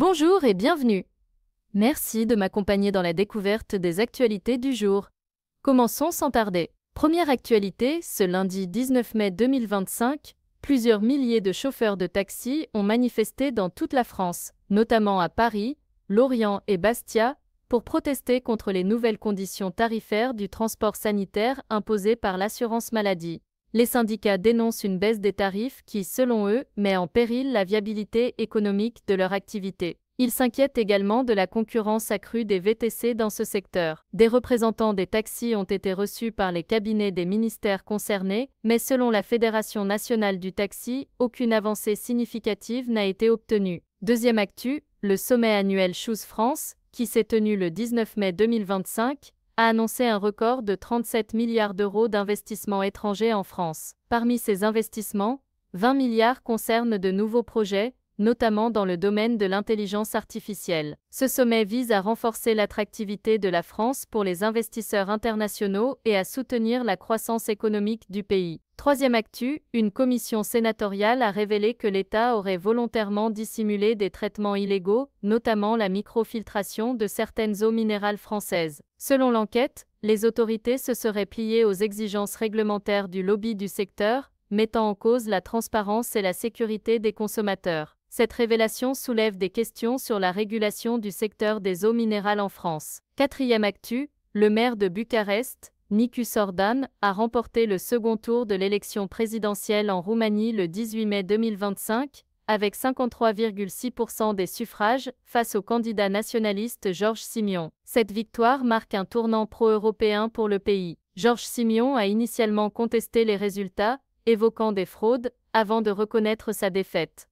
Bonjour et bienvenue. Merci de m'accompagner dans la découverte des actualités du jour. Commençons sans tarder. Première actualité, ce lundi 19 mai 2025, plusieurs milliers de chauffeurs de taxi ont manifesté dans toute la France, notamment à Paris, Lorient et Bastia, pour protester contre les nouvelles conditions tarifaires du transport sanitaire imposées par l'assurance maladie. Les syndicats dénoncent une baisse des tarifs qui, selon eux, met en péril la viabilité économique de leur activité. Ils s'inquiètent également de la concurrence accrue des VTC dans ce secteur. Des représentants des taxis ont été reçus par les cabinets des ministères concernés, mais selon la Fédération nationale du taxi, aucune avancée significative n'a été obtenue. Deuxième actu, le sommet annuel Choose France, qui s'est tenu le 19 mai 2025, a annoncé un record de 37 milliards d'euros d'investissements étrangers en France. Parmi ces investissements, 20 milliards concernent de nouveaux projets, notamment dans le domaine de l'intelligence artificielle. Ce sommet vise à renforcer l'attractivité de la France pour les investisseurs internationaux et à soutenir la croissance économique du pays. Troisième actu, une commission sénatoriale a révélé que l'État aurait volontairement dissimulé des traitements illégaux, notamment la microfiltration de certaines eaux minérales françaises. Selon l'enquête, les autorités se seraient pliées aux exigences réglementaires du lobby du secteur, mettant en cause la transparence et la sécurité des consommateurs. Cette révélation soulève des questions sur la régulation du secteur des eaux minérales en France. Quatrième actu, le maire de Bucarest, Nicus Ordan, a remporté le second tour de l'élection présidentielle en Roumanie le 18 mai 2025, avec 53,6% des suffrages, face au candidat nationaliste Georges Simion. Cette victoire marque un tournant pro-européen pour le pays. Georges Simion a initialement contesté les résultats, évoquant des fraudes, avant de reconnaître sa défaite.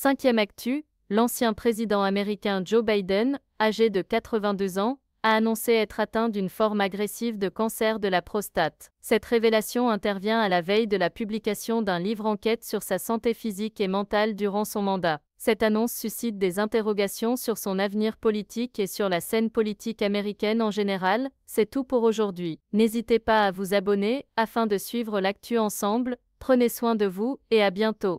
Cinquième actu, l'ancien président américain Joe Biden, âgé de 82 ans, a annoncé être atteint d'une forme agressive de cancer de la prostate. Cette révélation intervient à la veille de la publication d'un livre-enquête sur sa santé physique et mentale durant son mandat. Cette annonce suscite des interrogations sur son avenir politique et sur la scène politique américaine en général. C'est tout pour aujourd'hui. N'hésitez pas à vous abonner afin de suivre l'actu ensemble. Prenez soin de vous et à bientôt.